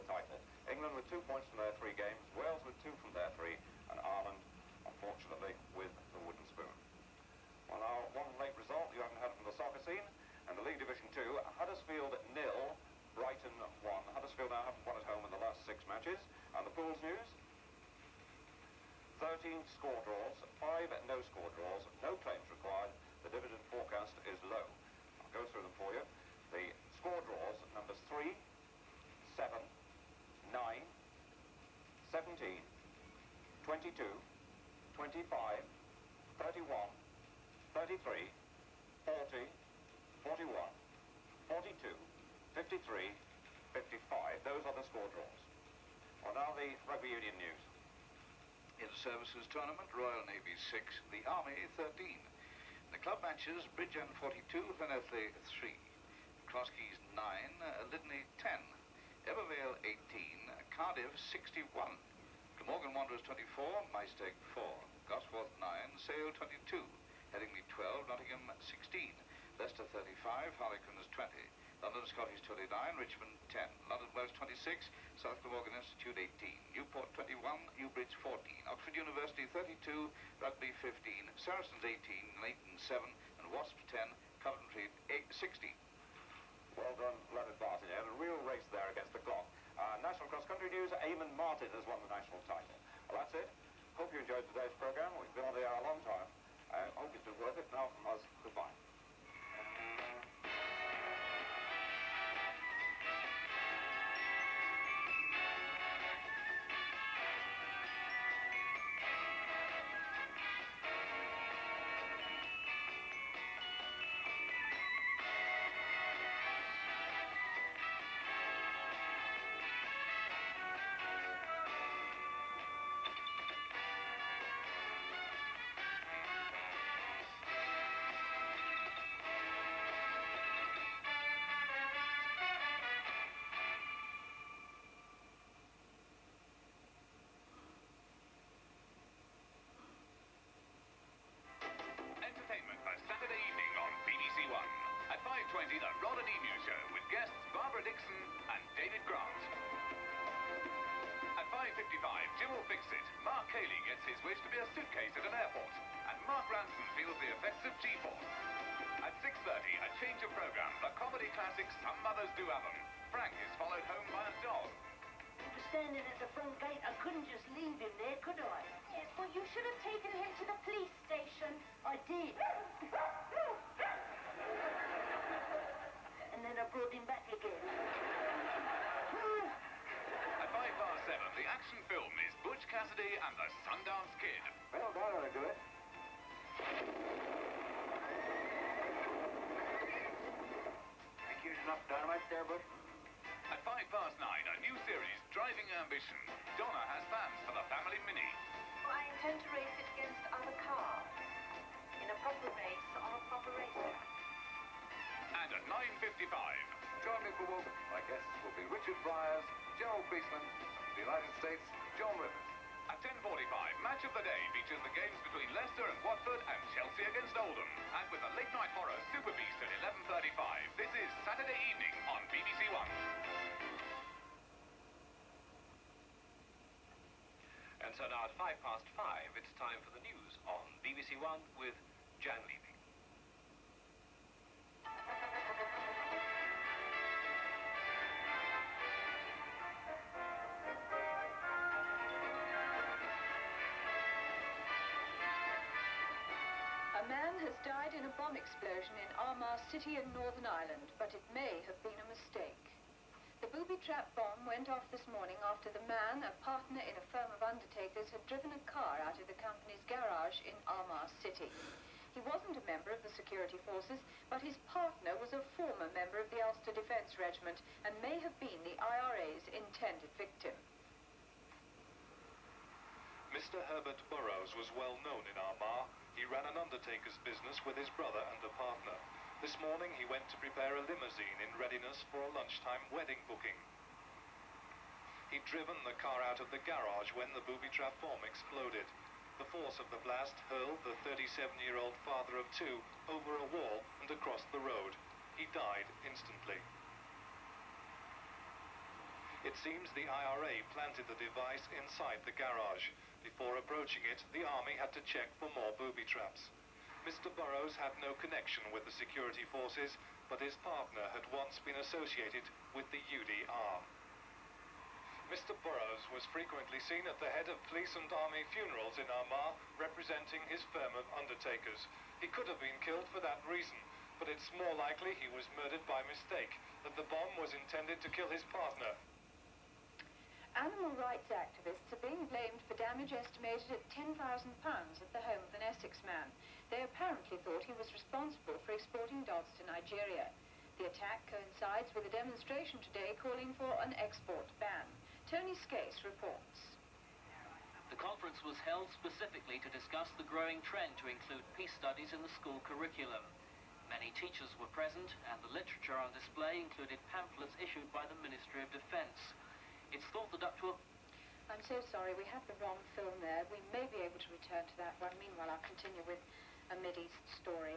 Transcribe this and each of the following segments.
title. England with 2 points from their 3 games, Wales with 2 from their 3, and Ireland, unfortunately, with the wooden spoon. Well, now, one late result you haven't had from the soccer scene, and the League Division 2, Huddersfield 0, Brighton 1. Huddersfield now haven't won at home in the last 6 matches. And the pools news: 13 score draws, 5 no-score draws, no claims required. The dividend forecast is low. I'll go through them for you. The score draws, numbers 3, 7, 9, 17, 22, 25, 31, 33, 40, 41, 42, 53, 55. Those are the score draws. Well, now the rugby union news. In services tournament, Royal Navy 6, the Army 13. The club matches, Bridgend 42, Llanelli 3, Crosskeys 9, Lydney 10, Evervale 18, Cardiff 61, Glamorgan Wanderers 24, Maesteg 4, Gosforth 9, Sale 22, Headingley 12, Nottingham 16, Leicester 35, Harlequins 20, London Scottish 29, Richmond 10, London Welsh 26, South Glamorgan Institute 18, Newport 21, Newbridge 14, Oxford University 32, Rugby 15, Saracens 18, Leighton 7, and Wasps 10, Coventry 16. Well done, Leonard Barton. You had a real race there against the clock. National cross-country news, Eamon Martin has won the national title. Well, that's it. Hope you enjoyed today's programme. We've been on the air a long time. I hope it's been worth it. Now from us, goodbye. Saturday evening on BBC1. At 5:20, the Rod and Emu Show with guests Barbara Dixon and David Grant. At 5:55, Jim will fix it. Mark Cayley gets his wish to be a suitcase at an airport. And Mark Ranson feels the effects of G-force. At 6:30, a change of programme. The comedy classic Some Mothers Do Have 'Em. Frank is followed home by a dog. He was standing at the front gate. I couldn't just leave him there, could I? Yes, well, you should have taken him to the police station. I did. And then I brought him back again. At 7:05, the action film is Butch Cassidy and the Sundance Kid. Well, that ought to do it. Think you enough dynamite there, Butch? At 9:05, a new series, Driving Ambition. Donna has plans for the family Mini. Well, I intend to race it against other cars. In a proper race on a proper racer. And at 9:55, Join me for walk. My guests will be Richard Bryars, Gerald Beesman, and the United States, John Rivers. at 10:45, Match of the Day features the games between Leicester and Watford and Chelsea against Oldham. And with a late night horror, Super Beast at 11:35. This is Saturday evening on BBC1. And so now at 5:05, it's time for the news on BBC1 with Jan Levy. A man has died in a bomb explosion in Armagh City in Northern Ireland, but it may have been a mistake. The booby trap bomb went off this morning after the man, a partner in a firm of undertakers, had driven a car out of the company's garage in Armagh City. He wasn't a member of the security forces, but his partner was a former member of the Ulster Defence Regiment and may have been the IRA's intended victim. Mr. Herbert Burrows was well known in Armagh. He ran an undertaker's business with his brother and a partner. This morning he went to prepare a limousine in readiness for a lunchtime wedding booking. He'd driven the car out of the garage when the booby trap bomb exploded. The force of the blast hurled the 37-year-old father of two over a wall and across the road. He died instantly. It seems the IRA planted the device inside the garage. Before approaching it, the army had to check for more booby traps. Mr. Burrows had no connection with the security forces, but his partner had once been associated with the UDR. Mr. Burrows was frequently seen at the head of police and army funerals in Armagh, representing his firm of undertakers. He could have been killed for that reason, but it's more likely he was murdered by mistake, that the bomb was intended to kill his partner. Animal rights activists are being blamed for damage estimated at £10,000 at the home of an Essex man. They apparently thought he was responsible for exporting dogs to Nigeria. The attack coincides with a demonstration today calling for an export ban. Tony Skase reports. The conference was held specifically to discuss the growing trend to include peace studies in the school curriculum. Many teachers were present, and the literature on display included pamphlets issued by the Ministry of Defence. It's thought that up to a... I'm so sorry, we have the wrong film there. We may be able to return to that one. Meanwhile, I'll continue with a Mideast story.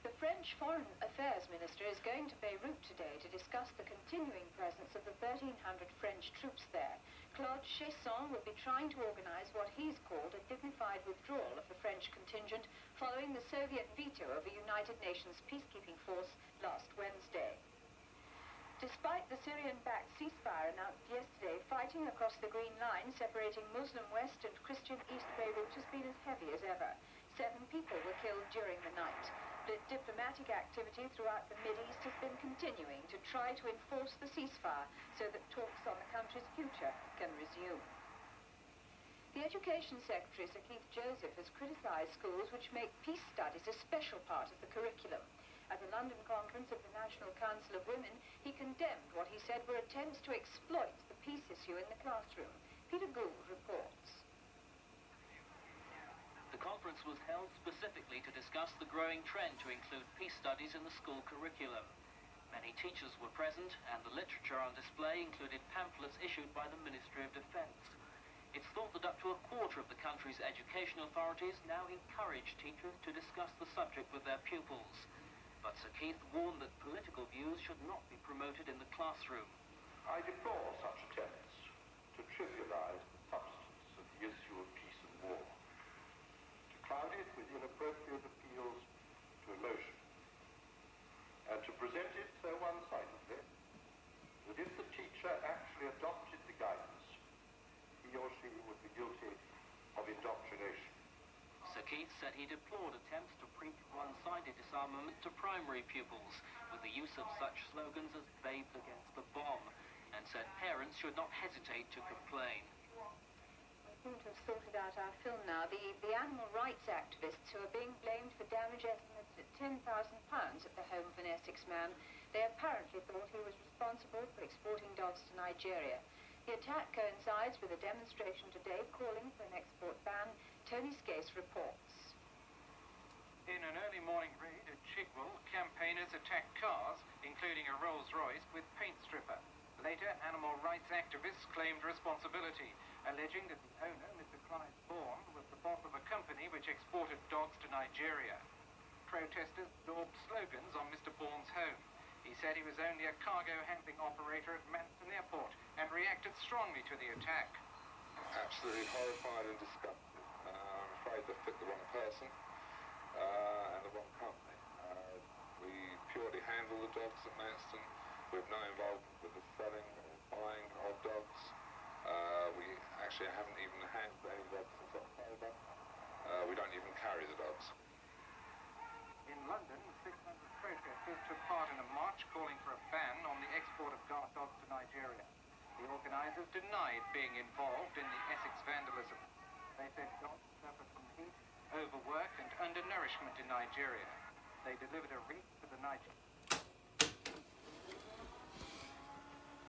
The French Foreign Affairs Minister is going to Beirut today to discuss the continuing presence of the 1,300 French troops there. Claude Chesson will be trying to organize what he's called a dignified withdrawal of the French contingent following the Soviet veto of a United Nations peacekeeping force last Wednesday. Despite the Syrian-backed ceasefire announced yesterday, fighting across the Green Line separating Muslim West and Christian East Beirut has been as heavy as ever. 7 people were killed during the night. Diplomatic activity throughout the Mideast has been continuing to try to enforce the ceasefire so that talks on the country's future can resume. The Education Secretary, Sir Keith Joseph, has criticised schools which make peace studies a special part of the curriculum. At the London conference of the National Council of Women, he condemned what he said were attempts to exploit the peace issue in the classroom. Peter Gould reports. The conference was held specifically to discuss the growing trend to include peace studies in the school curriculum. Many teachers were present, and the literature on display included pamphlets issued by the Ministry of Defence. It's thought that up to a quarter of the country's education authorities now encourage teachers to discuss the subject with their pupils. But Sir Keith warned that political views should not be promoted in the classroom. I deplore such attempts to trivialize the substance of the issue of peace and war, to cloud it with inappropriate appeals to emotion, and to present it so one-sidedly that if the teacher actually adopted the guidance, he or she would be guilty of indoctrination. Sir Keith said he deplored attempts to preach one-sided disarmament to primary pupils with the use of such slogans as "babes against the bomb," and said parents should not hesitate to complain. We seem to have sorted out our film now. The animal rights activists who are being blamed for damage estimates at £10,000 at the home of an Essex man, they apparently thought he was responsible for exporting dogs to Nigeria. The attack coincides with a demonstration today calling for an export ban. Tony Skase reports. In an early morning raid at Chigwell, campaigners attacked cars, including a Rolls-Royce, with paint stripper. Later, animal rights activists claimed responsibility, alleging that the owner, Mr. Clive Bourne, was the boss of a company which exported dogs to Nigeria. Protesters daubed slogans on Mr. Bourne's home. He said he was only a cargo handling operator at Manston Airport and reacted strongly to the attack. Absolutely horrified and disgusted. I'm afraid they fit the wrong person and the wrong company. We purely handle the dogs at Manston. We have no involvement with the selling or buying of dogs. We actually haven't even handled any dogs since October. We don't even carry the dogs. In London, 600 protesters took part in a march calling for a ban on the export of guard dogs to Nigeria. The organisers denied being involved in the Essex vandalism. They said dogs suffer from heat, overwork and undernourishment in Nigeria. They delivered a wreath to the Niger.